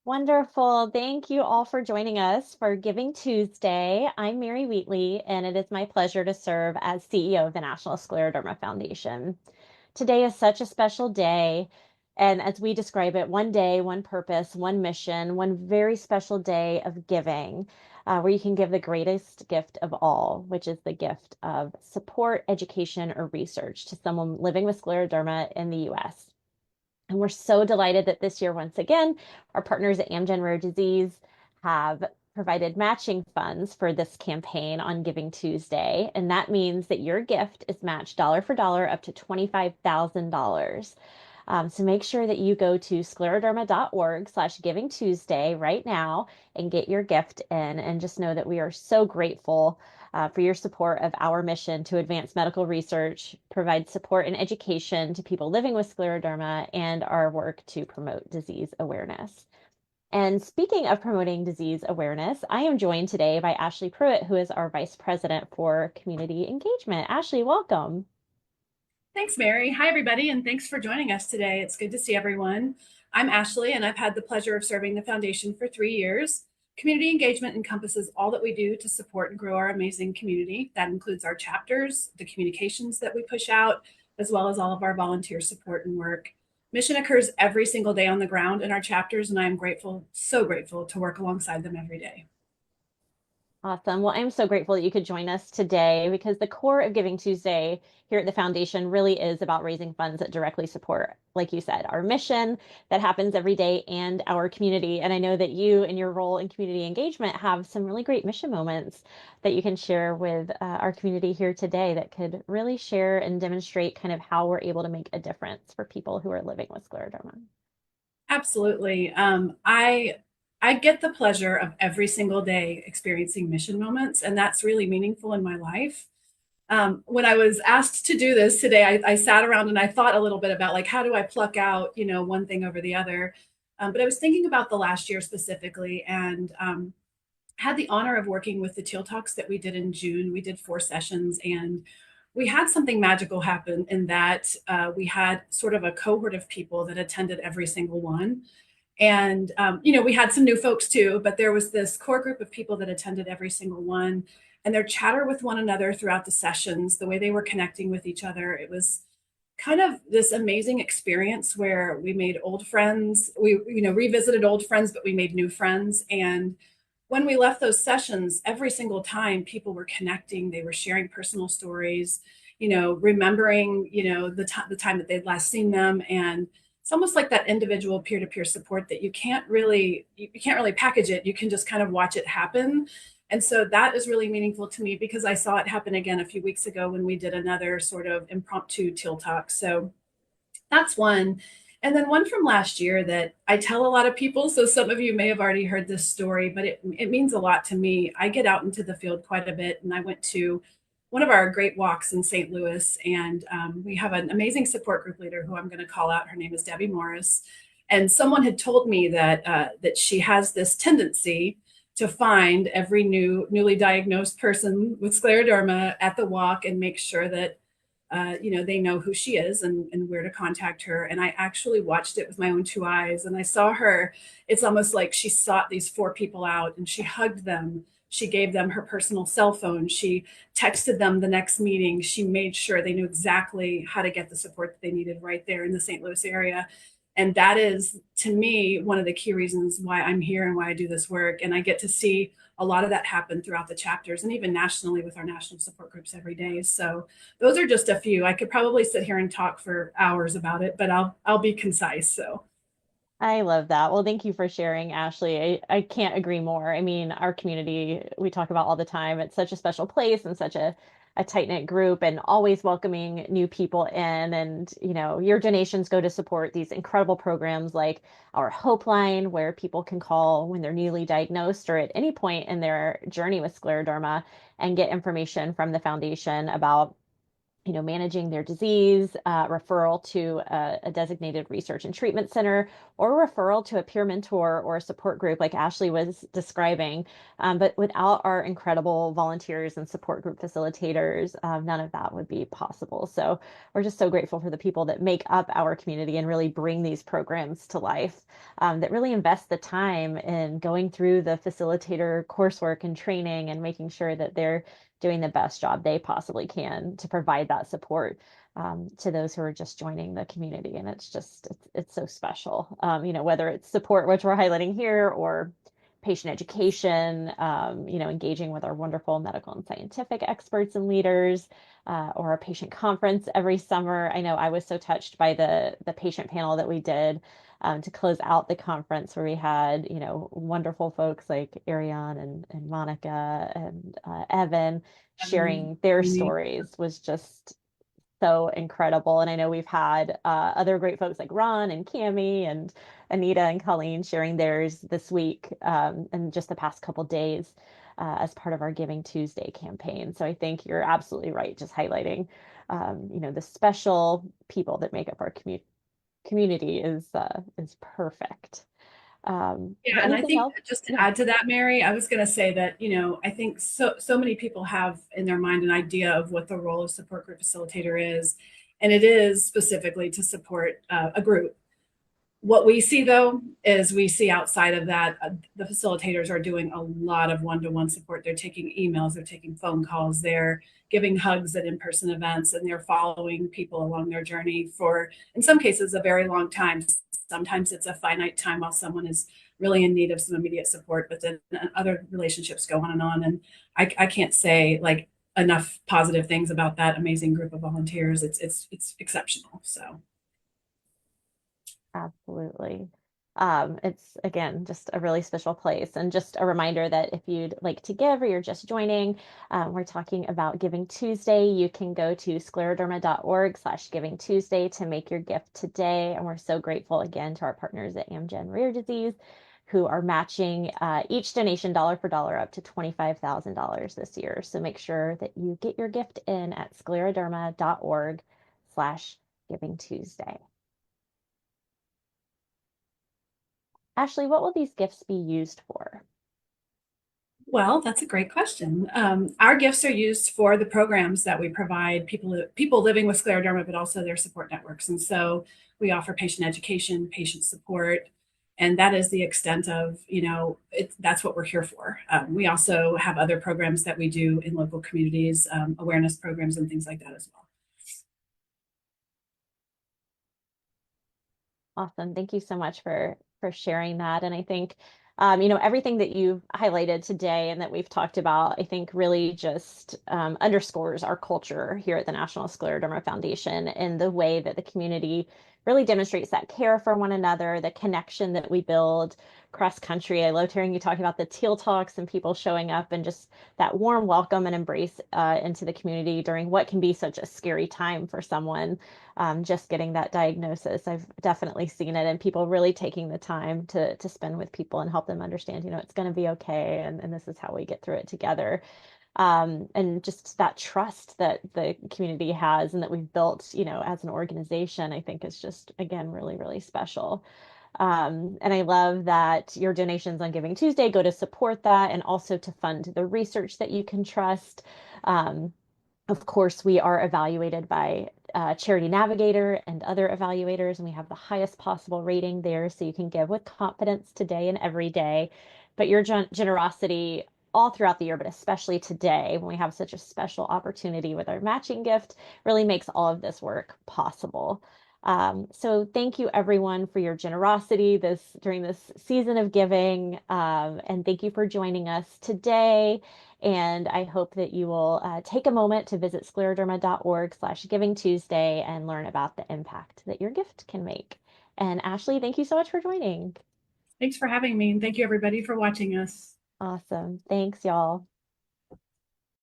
Wonderful. Thank you all for joining us for Giving Tuesday. I'm Mary Wheatley, and it is my pleasure to serve as CEO of the National Scleroderma Foundation. Today is such a special day, and as we describe it, one day, one purpose, one mission, one very special day of giving, where you can give the greatest gift of all, which is the gift of support, education, or research to someone living with scleroderma in the US. And we're so delighted that this year, once again, our partners at Amgen Rare Disease have provided matching funds for this campaign on Giving Tuesday. And that means that your gift is matched dollar for dollar up to $25,000. So make sure that you go to scleroderma.org/Giving Tuesday right now and get your gift in. And just know that we are so grateful for your support of our mission to advance medical research, provide support and education to people living with scleroderma, and our work to promote disease awareness. And speaking of promoting disease awareness, I am joined today by Ashley Pruett, who is our Vice President for Community Engagement. Ashley, welcome. Thanks, Mary. Hi, everybody, and thanks for joining us today. It's good to see everyone. I'm Ashley, and I've had the pleasure of serving the foundation for 3 years. Community engagement encompasses all that we do to support and grow our amazing community. That includes our chapters, the communications that we push out, as well as all of our volunteer support and work. Mission occurs every single day on the ground in our chapters, and I am grateful, so grateful to work alongside them every day. Awesome. Well, I'm so grateful that you could join us today because the core of Giving Tuesday here at the foundation really is about raising funds that directly support, like you said, our mission that happens every day and our community. And I know that you and your role in community engagement have some really great mission moments that you can share with our community here today that could really share and demonstrate kind of how we're able to make a difference for people who are living with scleroderma. Absolutely. I get the pleasure of every single day experiencing mission moments, and that's really meaningful in my life. When I was asked to do this today, I sat around and I thought a little bit about like how do I pluck out one thing over the other. But I was thinking about the last year specifically, and had the honor of working with the Teal Talks that we did in June. We did 4 sessions, and we had something magical happen in that we had sort of a cohort of people that attended every single one. And, we had some new folks too, but there was this core group of people that attended every single one, and their chatter with one another throughout the sessions, the way they were connecting with each other. It was kind of this amazing experience where we made old friends. We, revisited old friends, but we made new friends. And when we left those sessions, every single time people were connecting, they were sharing personal stories, remembering, the time that they'd last seen them. And it's almost like that individual peer-to-peer support that you can't really package it. You can just kind of watch it happen. And so that is really meaningful to me because I saw it happen again a few weeks ago when we did another sort of impromptu Teal Talk. So that's one. And then one from last year that I tell a lot of people. So some of you may have already heard this story, but it means a lot to me. I get out into the field quite a bit, and I went to one of our great walks in St. Louis, and we have an amazing support group leader who I'm going to call out. Her name is Debbie Morris, and someone had told me that she has this tendency to find every newly diagnosed person with scleroderma at the walk and make sure that they know who she is and where to contact her. And I actually watched it with my own 2 eyes, and I saw her. It's almost like she sought these 4 people out and she hugged them. She gave them her personal cell phone. She texted them the next meeting. She made sure they knew exactly how to get the support that they needed right there in the St. Louis area. And that is, to me, one of the key reasons why I'm here and why I do this work. And I get to see a lot of that happen throughout the chapters and even nationally with our national support groups every day. So those are just a few. I could probably sit here and talk for hours about it, but I'll be concise. So I love that. Well, thank you for sharing, Ashley. I can't agree more. I mean, our community, we talk about all the time. It's such a special place and such a tight-knit group and always welcoming new people in. And, your donations go to support these incredible programs like our Hope Line, where people can call when they're newly diagnosed or at any point in their journey with scleroderma and get information from the foundation about managing their disease, referral to a designated research and treatment center, or referral to a peer mentor or a support group like Ashley was describing. But without our incredible volunteers and support group facilitators, none of that would be possible. So we're just so grateful for the people that make up our community and really bring these programs to life, that really invest the time in going through the facilitator coursework and training and making sure that they're doing the best job they possibly can to provide that support, to those who are just joining the community. And it's so special, whether it's support, which we're highlighting here, or patient education, engaging with our wonderful medical and scientific experts and leaders, or a patient conference every summer. I know I was so touched by the patient panel that we did, to close out the conference, where we had, wonderful folks like Ariane and Monica and Evan sharing their Amy. stories, was just so incredible. And I know we've had other great folks like Ron and Cami and Anita and Colleen sharing theirs this week, and just the past couple days, as part of our Giving Tuesday campaign. So I think you're absolutely right, just highlighting, the special people that make up our community is perfect. Yeah, and I Anything think else? just to Yeah, add to that, Mary, I was going to say that, I think so many people have in their mind an idea of what the role of support group facilitator is, and it is specifically to support a group. What we see, though, is we see outside of that, the facilitators are doing a lot of one-to-one support. They're taking emails, they're taking phone calls, they're giving hugs at in-person events, and they're following people along their journey for, in some cases, a very long time. Sometimes it's a finite time while someone is really in need of some immediate support, but then other relationships go on and on. And I can't say like enough positive things about that amazing group of volunteers. It's exceptional. So absolutely. It's again just a really special place, and just a reminder that if you'd like to give or you're just joining, we're talking about Giving Tuesday. You can go to scleroderma.org/Giving Tuesday to make your gift today. And we're so grateful again to our partners at Amgen Rare Disease, who are matching each donation dollar for dollar up to $25,000 this year. So make sure that you get your gift in at scleroderma.org/Giving Tuesday. Ashley, what will these gifts be used for? well, that's a great question. Our gifts are used for the programs that we provide people living with scleroderma, but also their support networks. And so we offer patient education, patient support, and that is the extent of that's what we're here for. We also have other programs that we do in local communities, awareness programs and things like that as well. Awesome. Thank you so much for sharing that. And I think, everything that you've highlighted today and that we've talked about, I think really just, underscores our culture here at the National Scleroderma Foundation, and the way that the community really demonstrates that care for one another, the connection that we build cross country. I loved hearing you talk about the teal talks and people showing up, and just that warm welcome and embrace, into the community during what can be such a scary time for someone, just getting that diagnosis. I've definitely seen it, and people really taking the time to spend with people and help them understand, it's going to be okay, and this is how we get through it together. And just that trust that the community has and that we've built, as an organization, I think is just, again, really, really special. And I love that your donations on Giving Tuesday go to support that, and also to fund the research that you can trust. Of course, we are evaluated by Charity Navigator and other evaluators, and we have the highest possible rating there, so you can give with confidence today and every day. But your generosity all throughout the year, but especially today, when we have such a special opportunity with our matching gift, really makes all of this work possible. So thank you everyone for your generosity during this season of giving, and thank you for joining us today. And I hope that you will take a moment to visit scleroderma.org/Giving Tuesday and learn about the impact that your gift can make. And Ashley, thank you so much for joining. Thanks for having me, and thank you everybody for watching us. Awesome. Thanks, y'all.